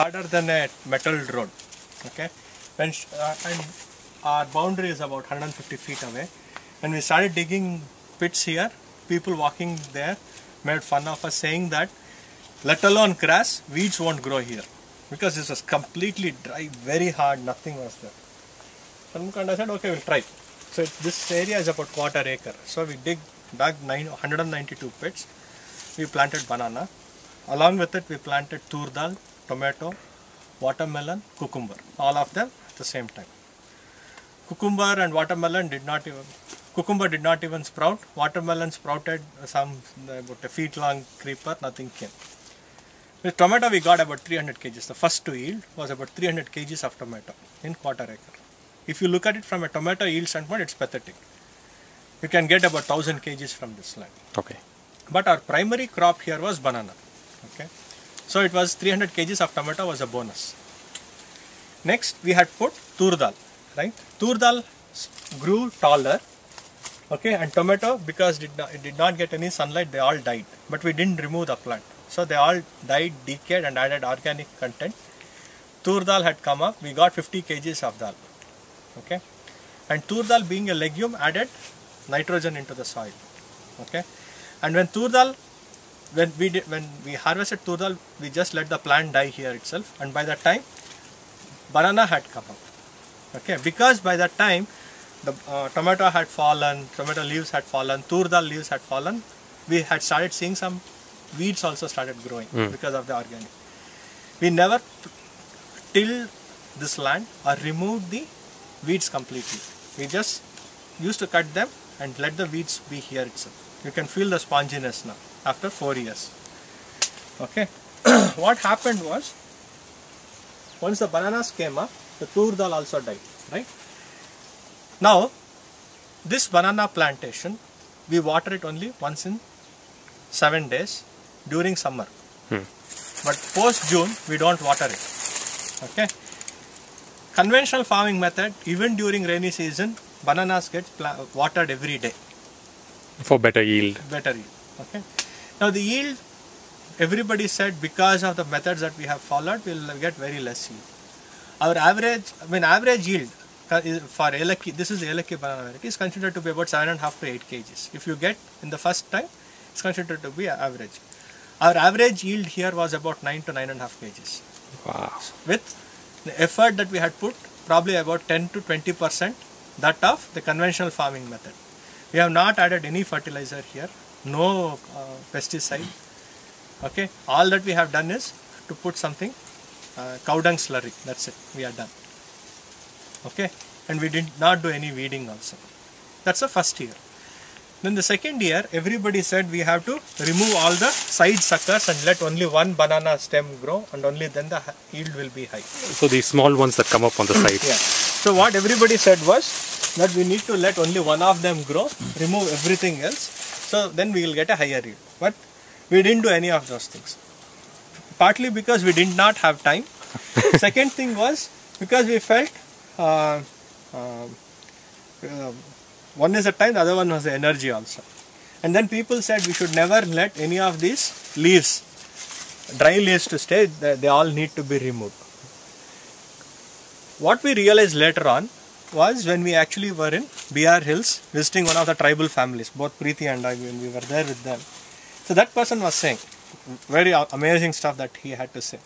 harder than a metal road. Okay, and our boundary is about 150 feet away. When we started digging pits here, people walking there made fun of us, saying that let alone grass, weeds won't grow here, because this was completely dry, very hard, nothing was there. And I said, okay, we'll try. So this area is about quarter acre. So we dug 192 pits. We planted banana. Along with it, we planted tur dal, tomato, watermelon, cucumber. All of them at the same time. Cucumber and watermelon did not even sprout. Watermelon sprouted some about a feet long creeper, nothing came. With tomato, we got about 300 kgs. The first to yield was about 300 kgs of tomato in quarter acre. If you look at it from a tomato yield standpoint, it's pathetic. You can get about 1000 kgs from this land. Okay. But our primary crop here was banana. Okay. So it was 300 kgs of tomato was a bonus. Next, we had put tur dal, right? Tur dal grew taller. Okay, and tomato, because it did not get any sunlight, they all died. But we didn't remove the plant. So they all died, decayed, and added organic content. Tur dal had come up. We got 50 kgs of dal. Okay, and tur dal, being a legume, added nitrogen into the soil. Okay, and when tur dal, when we harvested tur dal, we just let the plant die here itself, and by that time banana had come up. Okay, because by that time the tomato had fallen, tomato leaves had fallen, tur dal leaves had fallen, we had started seeing some weeds also started growing because of the organic. We never tilled this land or removed the weeds completely. We just used to cut them and let the weeds be here itself. You can feel the sponginess now after 4 years. Okay. What happened was, once the bananas came up, the tur dal also died, right? Now, this banana plantation, we water it only once in 7 days during summer. But post June, we don't water it. Okay. Conventional farming method, even during rainy season, bananas get watered every day. For better yield. Better yield. Okay. Now the yield, everybody said because of the methods that we have followed, we will get very less yield. Our average yield for Elaki, this is the Elaki banana variety, is considered to be about 7.5 to 8 kgs. If you get in the first time, it's considered to be average. Our average yield here was about 9 to 9.5 kgs. Wow. With the effort that we had put, probably about 10 to 20% that of the conventional farming method. We have not added any fertilizer here, no pesticide. Okay, all that we have done is to put something cow dung slurry. That's it. We are done. Okay, and we did not do any weeding also. That's the first year. Then the second year, everybody said we have to remove all the side suckers and let only one banana stem grow, and only then the yield will be high. So these small ones that come up on the side. Yeah. So what everybody said was that we need to let only one of them grow, remove everything else, so then we will get a higher yield. But we didn't do any of those things. Partly because we did not have time. Second thing was because we felt one is the time, the other one was the energy also. And then people said we should never let any of these leaves, dry leaves to stay, they all need to be removed. What we realized later on was when we actually were in BR Hills visiting one of the tribal families, both Preeti and I, when we were there with them. So that person was saying, very amazing stuff that he had to say.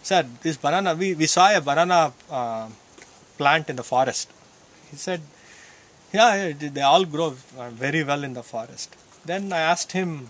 Sir, this banana, we saw a banana plant in the forest. He said, yeah, they all grow very well in the forest. Then I asked him,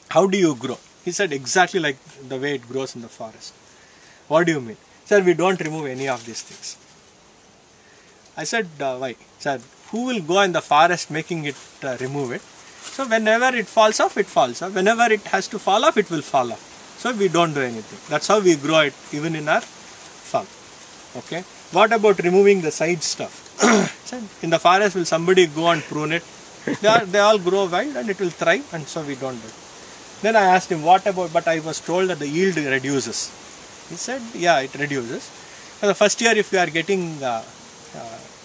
how do you grow? He said, exactly like the way it grows in the forest. What do you mean? Sir, we don't remove any of these things. I said, why? Sir, who will go in the forest making it remove it? So whenever it falls off, it falls off. Whenever it has to fall off, it will fall off. So we don't do anything. That's how we grow it even in our farm. Okay. What about removing the side stuff? In the forest, will somebody go and prune it? They all grow wild and it will thrive, and so we don't do it. Then I asked him, what about, but I was told that the yield reduces. He said, yeah, it reduces. For the first year, if you are getting 8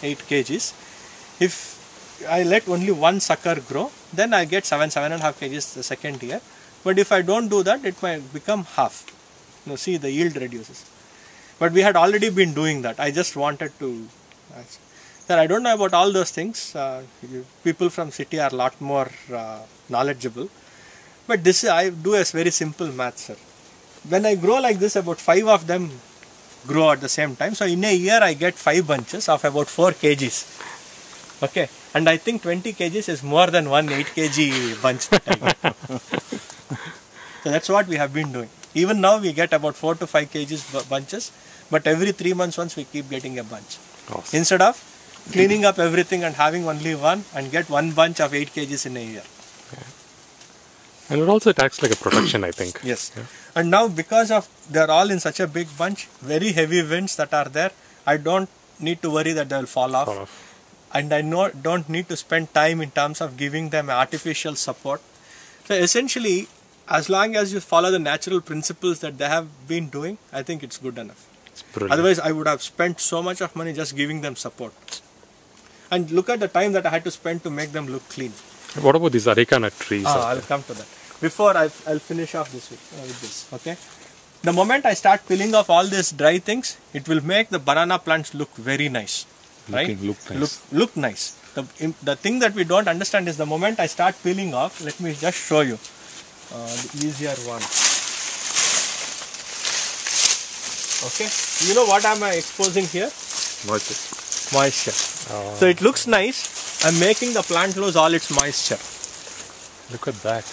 kgs, if I let only one sucker grow, then I get 7.5 kgs the second year. But if I don't do that, it might become half. No, see, the yield reduces. But we had already been doing that. I just wanted to. Sir, I don't know about all those things. People from city are a lot more knowledgeable. But this I do a very simple math, sir. When I grow like this, about 5 of them grow at the same time. So in a year, I get 5 bunches of about 4 kgs. Okay, and I think 20 kgs is more than one 8 kg bunch that I get. So that's what we have been doing. Even now, we get about 4 to 5 kgs bunches, but every 3 months once we keep getting a bunch. Awesome. Instead of cleaning up everything and having only one and get one bunch of 8 kgs in a year. And it also acts like a protection, I think. Yes. Yeah. And now because of they're all in such a big bunch, very heavy winds that are there, I don't need to worry that they will fall off. And I don't need to spend time in terms of giving them artificial support. So essentially, as long as you follow the natural principles that they have been doing, I think it's good enough. It's brilliant. Otherwise, I would have spent so much of money just giving them support. And look at the time that I had to spend to make them look clean. What about these areca nut trees? I'll come to that. Before I'll finish off this with this. Okay. The moment I start peeling off all these dry things, it will make the banana plants look very nice. Right? Look nice. Look nice. The thing that we don't understand is the moment I start peeling off, let me just show you the easier one. Okay. You know what am I exposing here? Moisture. So it looks nice. I'm making the plant lose all its moisture. Look at that.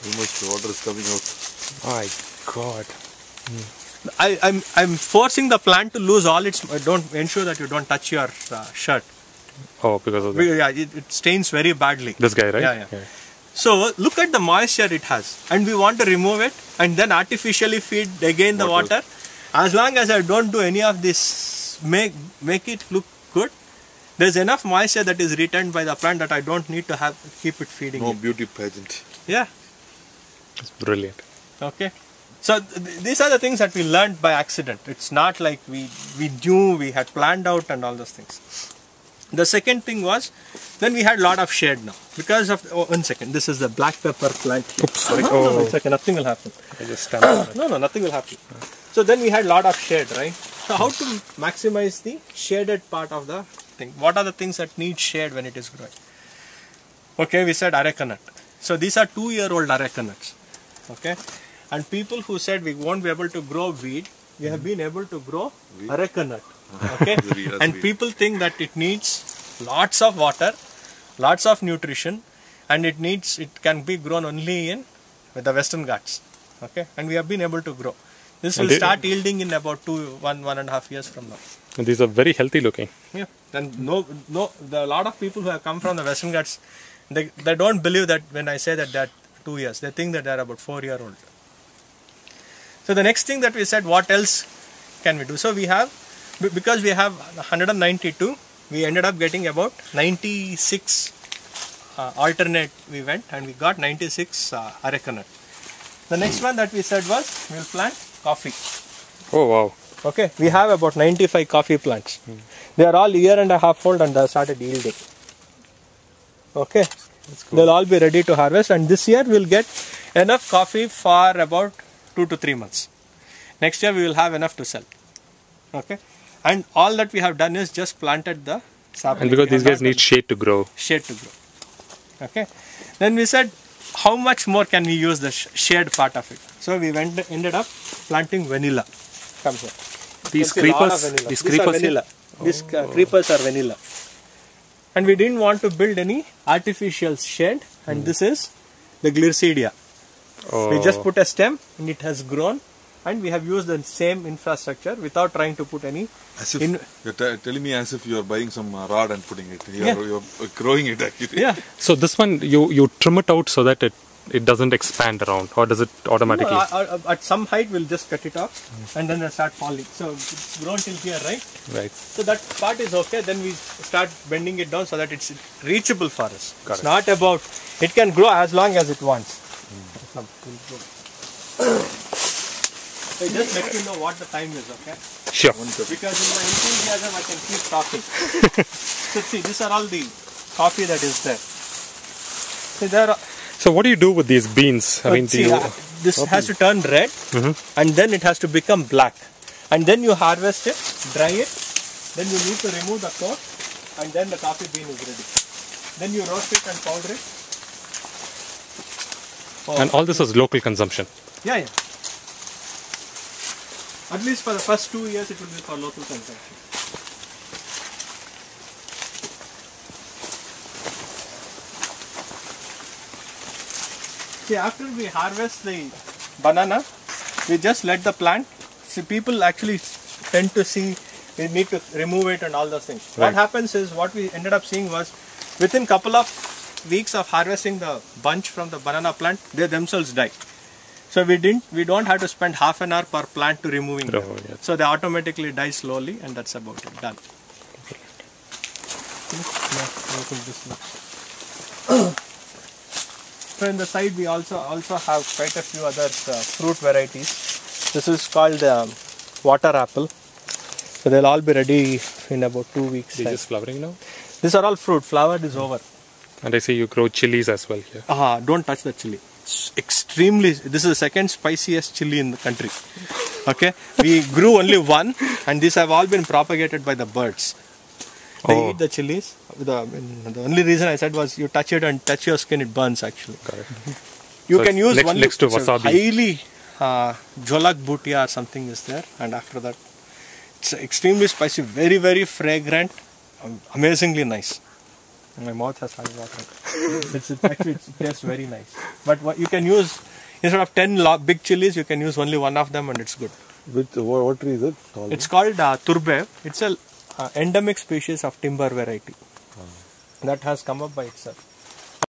Too much water is coming out. My God. I'm forcing the plant to lose all its. Don't ensure that you don't touch your shirt. Oh, because of that. Yeah, it stains very badly. This guy, right? Yeah. So look at the moisture it has, and we want to remove it and then artificially feed again the water. As long as I don't do any of this, make it look good. There's enough moisture that is retained by the plant that I don't need to keep it feeding. No beauty pageant. Yeah. It's brilliant. Okay. So these are the things that we learned by accident. It's not like we knew, we had planned out and all those things. The second thing was, then we had a lot of shade now. Because of, 1 second, this is the black pepper plant. Oops, sorry. No, 1 second, nothing will happen. I just stand on it. No, nothing will happen. So then we had a lot of shade, right? So how to maximize the shaded part of the thing? What are the things that need shade when it is growing? Okay, we said areca nut. So these are 2-year-old areca nuts. Okay, and people who said we won't be able to grow weed, we have been able to grow areca nut. Okay, and people think that it needs lots of water, lots of nutrition, and it can be grown only in the Western Ghats. Okay, and we have been able to grow. This will start yielding in about 1.5 years from now. And these are very healthy looking. Yeah, and a lot of people who have come from the Western Ghats, they don't believe that when I say that they're 2 years. They think that they're about 4-year-old. So the next thing that we said, what else can we do? So we have, because we have 192, we ended up getting about 96 alternate we went, and we got 96 areca nut. The next one that we said was, we'll plant coffee. Oh, wow. Okay, we have about 95 coffee plants. They are all 1.5 years old and they have started yielding. Okay, cool. They'll all be ready to harvest, and this year we'll get enough coffee for about 2 to 3 months. Next year we will have enough to sell. Okay, and all that we have done is just planted the sapling. And because these guys need shade to grow. Shade to grow. Okay, then we said, how much more can we use the shade part of it? So we ended up planting vanilla. Come here. These creepers are vanilla. These creepers are vanilla. And we didn't want to build any artificial shade, and this is the Glircidia. We just put a stem and it has grown, and we have used the same infrastructure without trying to put any. As if you're telling me as if you are buying some rod and putting it. You're growing it actually. Yeah. So this one you trim it out so that it doesn't expand around, or does it automatically? No, at some height we'll just cut it off, and then they start falling. So it's grown till here, right? Right. So that part is okay. Then we start bending it down so that it's reachable for us. Got it's it. not about, it can grow as long as it wants. So just let me know what the time is, okay? Sure. Because in my enthusiasm I can keep talking. So see, these are all the coffee that is there. So there are. So what do you do with these beans? I mean, See, this has to turn red, and then it has to become black. And then you harvest it, dry it, then you need to remove the coat, and then the coffee bean is ready. Then you roast it and powder it. And all this was local consumption. Yeah, yeah. At least for the first 2 years it will be for local consumption. See, after we harvest the banana, we just let the plant. See, people actually tend to see we need to remove it and all those things. Right. What happens is, what we ended up seeing was, within couple of weeks of harvesting the bunch from the banana plant, they themselves die. So we don't have to spend half an hour per plant to removing them. Oh, yes. So they automatically die slowly, and that's about it. Done. So in the side we also have quite a few other fruit varieties. This is called water apple. So they'll all be ready in about 2 weeks. They're just flowering now? These are all fruit. Flower is over. And I see you grow chilies as well here. Don't touch the chili. It's extremely. This is the second spiciest chili in the country. Okay, we grew only one, and these have all been propagated by the birds. They eat the chilies. The only reason I said was, you touch it and touch your skin, it burns actually. Correct. You So can use next to wasabi. Highly jolak bhutia or something is there, and after that it's extremely spicy, very very fragrant, amazingly nice. My mouth has started watering. It tastes very nice. But what you can use, instead of 10 big chilies, you can use only one of them, and it's good. What tree is it called? It's called turbe. It's a endemic species of timber variety that has come up by itself.